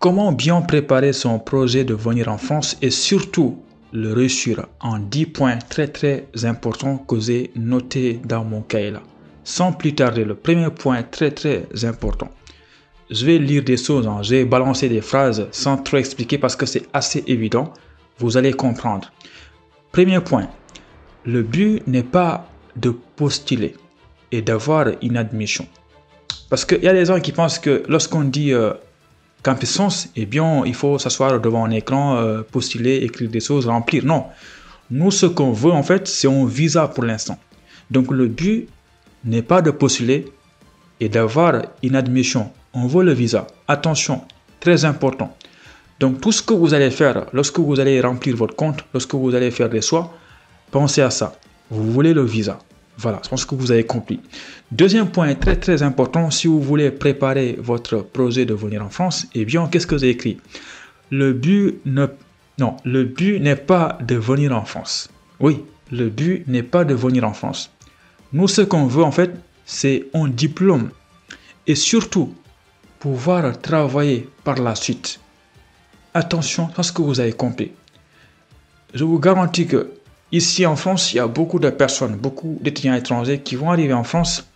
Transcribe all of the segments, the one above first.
Comment bien préparer son projet de venir en France et surtout le réussir en 10 points très importants que j'ai notés dans mon cahier là. Sans plus tarder, le premier point très important. Je vais lire des choses, je vais balancer des phrases sans trop expliquer parce que c'est assez évident. Vous allez comprendre. Premier point, le but n'est pas de postuler et d'avoir une admission. Parce qu'il y a des gens qui pensent que lorsqu'on dit Campus Sens, eh bien, il faut s'asseoir devant un écran, postuler, écrire des choses, remplir. Non. Nous, ce qu'on veut, en fait, c'est un visa pour l'instant. Donc, le but n'est pas de postuler et d'avoir une admission. On veut le visa. Attention, très important. Donc, tout ce que vous allez faire, lorsque vous allez remplir votre compte, lorsque vous allez faire des choix, pensez à ça. Vous voulez le visa. Voilà, je pense que vous avez compris. Deuxième point très important, si vous voulez préparer votre projet de venir en France, eh bien, qu'est-ce que j'ai écrit? Le but n'est pas de venir en France. Oui, le but n'est pas de venir en France. Nous, ce qu'on veut, en fait, c'est un diplôme et surtout pouvoir travailler par la suite. Attention, je pense que vous avez compris. Je vous garantis que ici en France, il y a beaucoup de personnes, beaucoup d'étudiants étrangers qui vont arriver en France.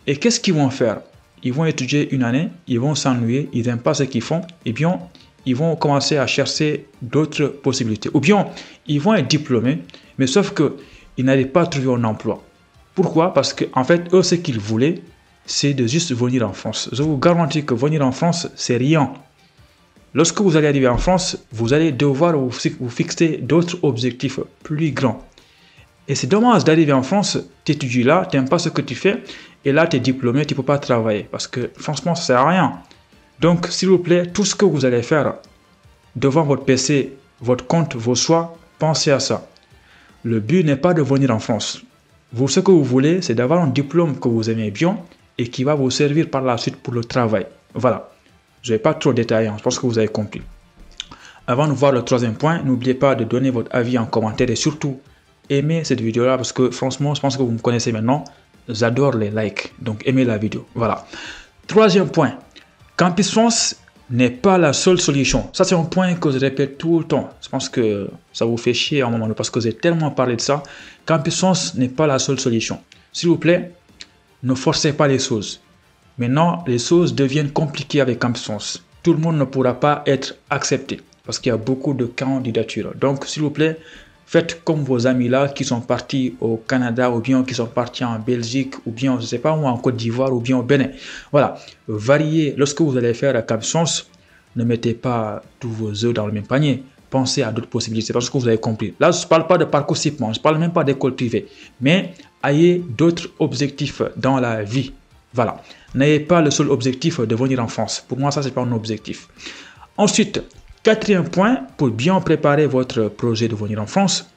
Et qu'est-ce qu'ils vont faire? Ils vont étudier une année, ils vont s'ennuyer, ils n'aiment pas ce qu'ils font. Et bien, ils vont commencer à chercher d'autres possibilités. Ou bien, ils vont être diplômés, mais sauf qu'ils n'arrivent pas à trouver un emploi. Pourquoi? Parce qu'en fait, eux, ce qu'ils voulaient, c'est de juste venir en France. Je vous garantis que venir en France, c'est rien. Lorsque vous allez arriver en France, vous allez devoir vous fixer d'autres objectifs plus grands. Et c'est dommage d'arriver en France, tu étudies là, tu n'aimes pas ce que tu fais, et là tu es diplômé, tu ne peux pas travailler. Parce que franchement, ça ne sert à rien. Donc, s'il vous plaît, tout ce que vous allez faire devant votre PC, votre compte, vos choix, pensez à ça. Le but n'est pas de venir en France. Vous, ce que vous voulez, c'est d'avoir un diplôme que vous aimez bien et qui va vous servir par la suite pour le travail. Voilà. Je ne vais pas trop détailler, je pense que vous avez compris. Avant de voir le troisième point, n'oubliez pas de donner votre avis en commentaire et surtout, aimez cette vidéo-là parce que franchement, je pense que vous me connaissez maintenant. J'adore les likes, donc aimez la vidéo. Voilà. Troisième point, Campus France n'est pas la seule solution. Ça, c'est un point que je répète tout le temps. Je pense que ça vous fait chier à un moment donné parce que j'ai tellement parlé de ça. Campus France n'est pas la seule solution. S'il vous plaît, ne forcez pas les choses. Maintenant, les choses deviennent compliquées avec Campus France. Tout le monde ne pourra pas être accepté parce qu'il y a beaucoup de candidatures. Donc, s'il vous plaît, faites comme vos amis là qui sont partis au Canada ou bien qui sont partis en Belgique ou bien, je ne sais pas moi, en Côte d'Ivoire ou bien au Bénin. Voilà, variez. Lorsque vous allez faire Campus France, ne mettez pas tous vos œufs dans le même panier. Pensez à d'autres possibilités parce que vous avez compris. Là, je ne parle pas de Parcoursup, je ne parle même pas d'école privée. Mais ayez d'autres objectifs dans la vie. Voilà. N'ayez pas le seul objectif de venir en France. Pour moi, ça, c'est pas un objectif. Ensuite, quatrième point, pour bien préparer votre projet de venir en France,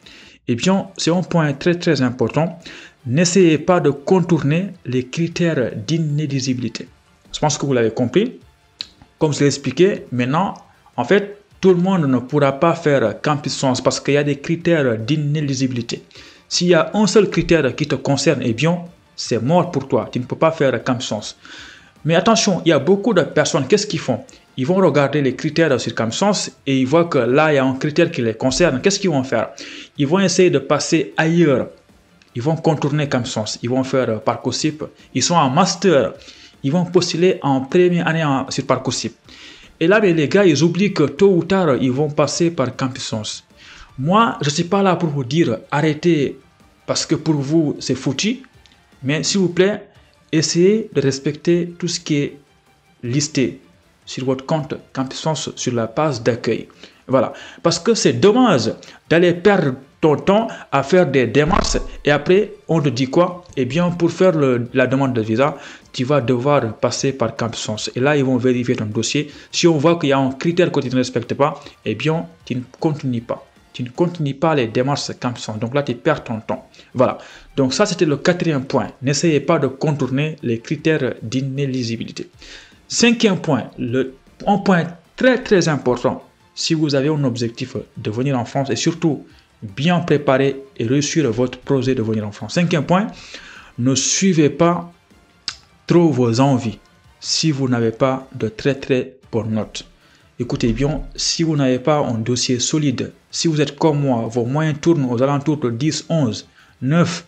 eh bien, c'est un point très important. N'essayez pas de contourner les critères d'inéligibilité. Je pense que vous l'avez compris. Comme je l'ai expliqué, maintenant, en fait, tout le monde ne pourra pas faire Campus France parce qu'il y a des critères d'inéligibilité. S'il y a un seul critère qui te concerne, eh bien, c'est mort pour toi. Tu ne peux pas faire Campus France. Mais attention, il y a beaucoup de personnes, qu'est-ce qu'ils font? Ils vont regarder les critères sur Campus France et ils voient que là, il y a un critère qui les concerne. Qu'est-ce qu'ils vont faire? Ils vont essayer de passer ailleurs. Ils vont contourner Campus France. Ils vont faire Parcoursup. Ils sont en master. Ils vont postuler en première année sur Parcoursup. Et là, les gars, ils oublient que tôt ou tard, ils vont passer par Campus France. Moi, je ne suis pas là pour vous dire arrêtez parce que pour vous, c'est foutu. Mais s'il vous plaît, essayez de respecter tout ce qui est listé sur votre compte Campus France sur la page d'accueil. Voilà. Parce que c'est dommage d'aller perdre ton temps à faire des démarches et après, on te dit quoi? Eh bien, pour faire la demande de visa, tu vas devoir passer par Campus France. Et là, ils vont vérifier ton dossier. Si on voit qu'il y a un critère que tu ne respectes pas, eh bien, tu ne continues pas. Tu ne continues pas les démarches Campus France. Donc là, tu perds ton temps. Voilà. Donc ça, c'était le quatrième point. N'essayez pas de contourner les critères d'inéligibilité. Cinquième point, un point très important. Si vous avez un objectif de venir en France et surtout bien préparer et réussir votre projet de venir en France. Cinquième point, ne suivez pas trop vos envies si vous n'avez pas de très bonnes notes. écoutez bien, si vous n'avez pas un dossier solide, si vous êtes comme moi, vos moyens tournent aux alentours de 10, 11, 9,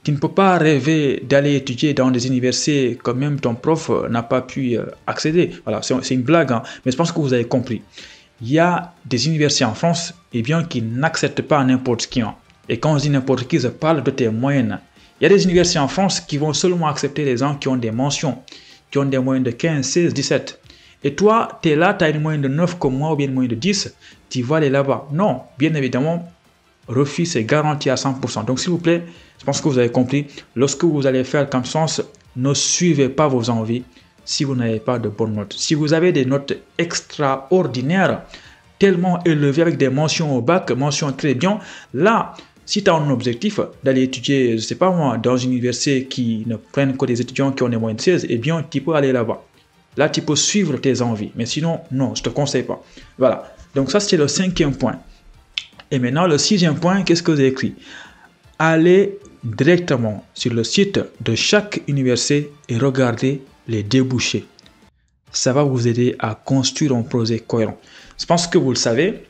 tu ne peux pas rêver d'aller étudier dans des universités que même ton prof n'a pas pu accéder. Voilà, c'est une blague, hein, mais je pense que vous avez compris. Il y a des universités en France qui n'acceptent pas n'importe qui. Hein. Et quand je dis n'importe qui, je parle de tes moyennes. Il y a des universités en France qui vont seulement accepter les gens qui ont des mentions, qui ont des moyennes de 15, 16, 17. Et toi, tu es là, tu as une moyenne de 9 comme moi ou bien une moyenne de 10, tu vas aller là-bas. Non, bien évidemment, refus, c'est garanti à 100%. Donc, s'il vous plaît, je pense que vous avez compris. Lorsque vous allez faire comme sens, ne suivez pas vos envies si vous n'avez pas de bonnes notes. Si vous avez des notes extraordinaires, tellement élevées avec des mentions au bac, mentions très bien, là, si tu as un objectif d'aller étudier, je ne sais pas moi, dans une université qui ne prennent que des étudiants qui ont des moyennes de 16, eh bien, tu peux aller là-bas. Là, tu peux suivre tes envies. Mais sinon, non, je ne te conseille pas. Voilà. Donc, ça, c'était le 5e point. Et maintenant, le 6e point, qu'est-ce que j'ai écrit? Allez directement sur le site de chaque université et regardez les débouchés. Ça va vous aider à construire un projet cohérent. Je pense que vous le savez,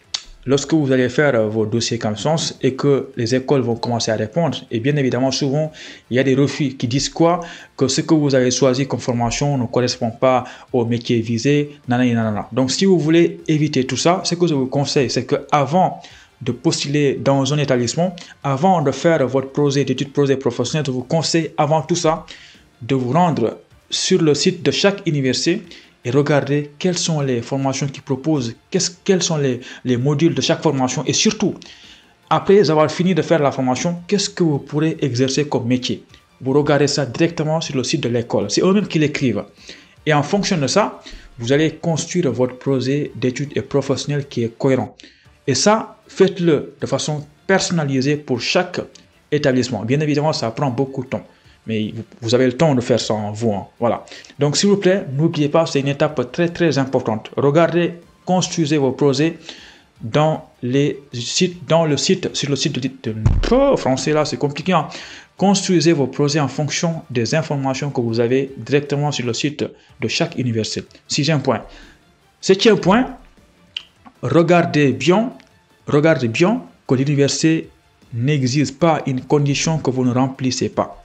lorsque vous allez faire vos dossiers comme sens et que les écoles vont commencer à répondre, et bien évidemment, souvent, il y a des refus qui disent quoi? Que ce que vous avez choisi comme formation ne correspond pas au métier visé, nanana. Donc, si vous voulez éviter tout ça, ce que je vous conseille, c'est qu'avant de postuler dans un établissement, avant de faire votre projet d'études, projet professionnel, je vous conseille avant tout ça de vous rendre sur le site de chaque université et regarder quelles sont les formations qu'ils proposent, quels sont les modules de chaque formation et surtout, après avoir fini de faire la formation, qu'est-ce que vous pourrez exercer comme métier. Vous regardez ça directement sur le site de l'école. C'est eux-mêmes qui l'écrivent. Et en fonction de ça, vous allez construire votre projet d'études et professionnel qui est cohérent. Et ça, faites-le de façon personnalisée pour chaque établissement. Bien évidemment, ça prend beaucoup de temps. Mais vous avez le temps de faire ça en vous. Hein. Voilà. Donc, s'il vous plaît, n'oubliez pas, c'est une étape très, très importante. Regardez, construisez vos projets sur le site de français, là, c'est compliqué. Hein. Construisez vos projets en fonction des informations que vous avez directement sur le site de chaque université. 6e point. 7e point, regardez bien que l'université n'exige pas une condition que vous ne remplissez pas.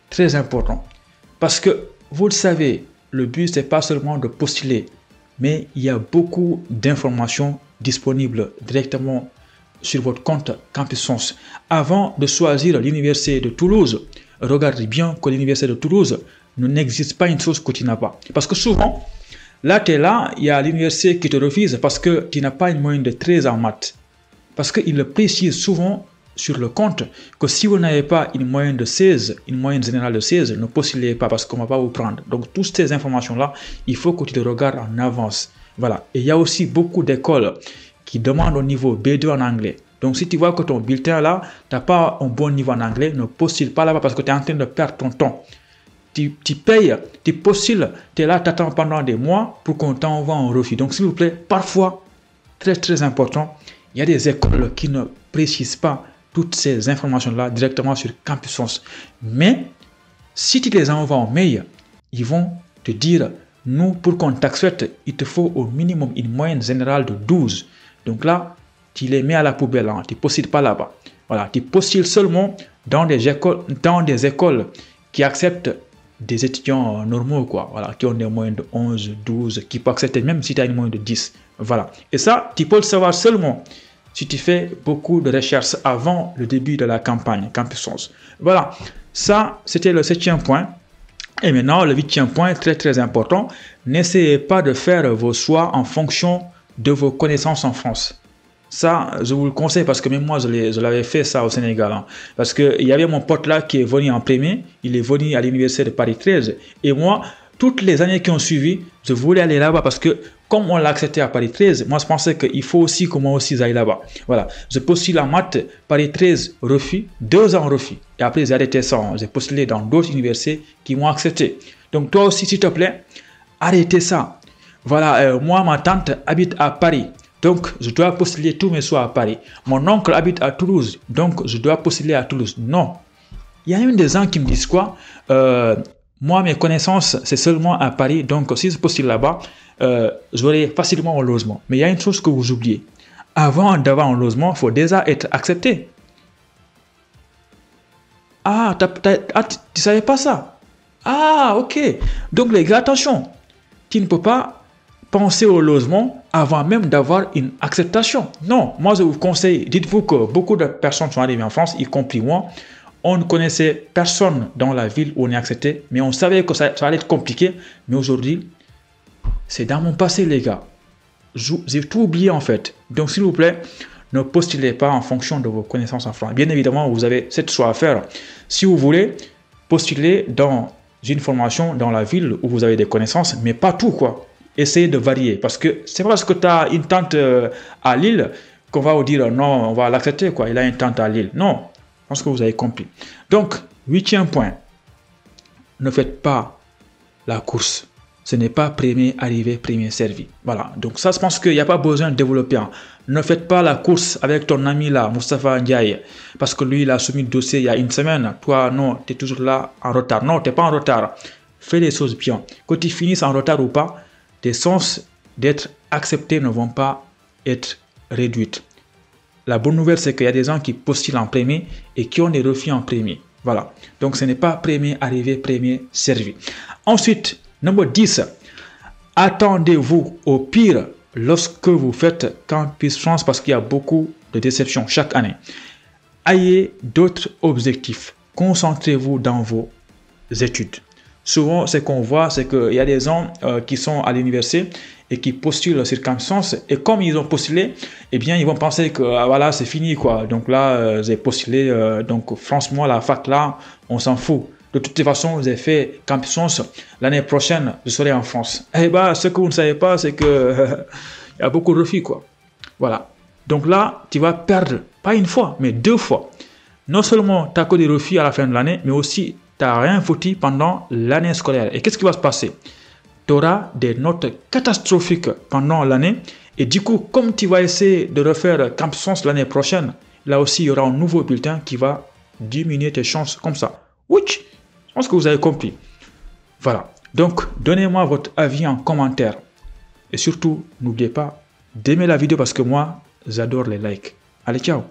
Très important. Parce que, vous le savez, le but, c'est pas seulement de postuler, mais il y a beaucoup d'informations disponibles directement sur votre compte Campus Sens. Avant de choisir l'université de Toulouse, regardez bien que l'université de Toulouse n'existe pas une chose que tu n'as pas. Parce que souvent, là, tu es là, il y a l'université qui te refuse parce que tu n'as pas une moyenne de 13 en maths. Parce qu'il le précise souvent sur le compte que si vous n'avez pas une moyenne de 16, une moyenne générale de 16, ne postulez pas parce qu'on ne va pas vous prendre. Donc, toutes ces informations-là, il faut que tu les regardes en avance. Voilà. Et il y a aussi beaucoup d'écoles qui demandent au niveau B2 en anglais. Donc, si tu vois que ton bulletin là, tu n'as pas un bon niveau en anglais, ne postule pas là-bas parce que tu es en train de perdre ton temps. Tu payes, tu postules, tu es là, tu attends pendant des mois pour qu'on t'envoie un refus. Donc, s'il vous plaît, parfois, très très important, il y a des écoles qui ne précisent pas toutes ces informations-là directement sur Campus Sens. Mais, si tu les envoies en mail, ils vont te dire, nous, pour qu'on t'accepte, il te faut au minimum une moyenne générale de 12. Donc là, tu les mets à la poubelle, hein, tu ne postules pas là-bas. Voilà, tu postules seulement dans des écoles qui acceptent des étudiants normaux, quoi. Voilà, qui ont des moyennes de 11, 12, qui peuvent accepter même si tu as une moyenne de 10. Voilà. Et ça, tu peux le savoir seulement si tu fais beaucoup de recherches avant le début de la campagne Campus Sens. Voilà, ça, c'était le 7e point. Et maintenant, le 8e point, très très important, n'essayez pas de faire vos choix en fonction de vos connaissances en France. Ça, je vous le conseille parce que même moi, je l'avais fait ça au Sénégal. Hein. Parce qu'il y avait mon pote là qui est venu en premier, il est venu à l'université de Paris 13. Et moi, toutes les années qui ont suivi, je voulais aller là-bas parce que comme on l'a accepté à Paris 13, moi je pensais qu'il faut aussi que moi aussi j'aille là-bas. Voilà, je postule en maths, Paris 13, refus, 2 ans refus. Et après j'ai arrêté ça, j'ai postulé dans d'autres universités qui m'ont accepté. Donc toi aussi, s'il te plaît, arrêtez ça. Voilà, moi ma tante habite à Paris. Donc, je dois postuler tous mes choix à Paris. Mon oncle habite à Toulouse. Donc, je dois postuler à Toulouse. Non. Il y a même des gens qui me disent quoi Moi, mes connaissances, c'est seulement à Paris. Donc, si je postule là-bas, j'aurai facilement un logement. Mais il y a une chose que vous oubliez. Avant d'avoir un logement, il faut déjà être accepté. Ah, tu savais pas ça? Ah, ok. Donc, les gars, attention. Tu ne peux pas penser au logement avant même d'avoir une acceptation. Non, moi, je vous conseille, dites-vous que beaucoup de personnes sont arrivées en France, y compris moi. On ne connaissait personne dans la ville où on est accepté, mais on savait que ça allait être compliqué. Mais aujourd'hui, c'est dans mon passé, les gars. J'ai tout oublié en fait. Donc, s'il vous plaît, ne postulez pas en fonction de vos connaissances en France. Bien évidemment, vous avez cette choix à faire. Si vous voulez, postulez dans une formation dans la ville où vous avez des connaissances, mais pas tout, quoi. Essayez de varier. Parce que c'est pas parce que tu as une tante à Lille qu'on va vous dire non, on va l'accepter, quoi. Il a une tante à Lille. Non. Je pense que vous avez compris. Donc, 8e point. Ne faites pas la course. Ce n'est pas premier arrivé, premier servi. Voilà. Donc ça, je pense qu'il n'y a pas besoin de développer. Ne faites pas la course avec ton ami là, Moustapha Ndiaye. Parce que lui, il a soumis le dossier il y a une semaine. Toi, non, tu es toujours là en retard. Non, tu n'es pas en retard. Fais les choses bien. Que tu finisses en retard ou pas, tes chances d'être accepté ne vont pas être réduites. La bonne nouvelle, c'est qu'il y a des gens qui postulent en premier et qui ont des refus en premier. Voilà. Donc, ce n'est pas premier arrivé, premier servi. Ensuite, numéro 10. Attendez-vous au pire lorsque vous faites Campus France parce qu'il y a beaucoup de déceptions chaque année. Ayez d'autres objectifs. Concentrez-vous dans vos études. Souvent, ce qu'on voit, c'est qu'il y a des gens qui sont à l'université et qui postulent sur Campus. Et comme ils ont postulé, eh bien, ils vont penser que voilà, c'est fini, quoi. Donc là, j'ai postulé. Donc, franchement, la fac, là, on s'en fout. De toute façon, j'ai fait Campus. L'année prochaine, je serai en France. Eh bien, ce que vous ne savez pas, c'est que il y a beaucoup de refus, quoi. Voilà. Donc là, tu vas perdre, pas une fois, mais 2 fois. Non seulement tu as que des refus à la fin de l'année, mais aussi tu n'as rien foutu pendant l'année scolaire. Et qu'est-ce qui va se passer? Tu auras des notes catastrophiques pendant l'année. Et du coup, comme tu vas essayer de refaire Campus l'année prochaine, là aussi, il y aura un nouveau bulletin qui va diminuer tes chances comme ça. Oui, je pense que vous avez compris. Voilà. Donc, donnez-moi votre avis en commentaire. Et surtout, n'oubliez pas d'aimer la vidéo parce que moi, j'adore les likes. Allez, ciao!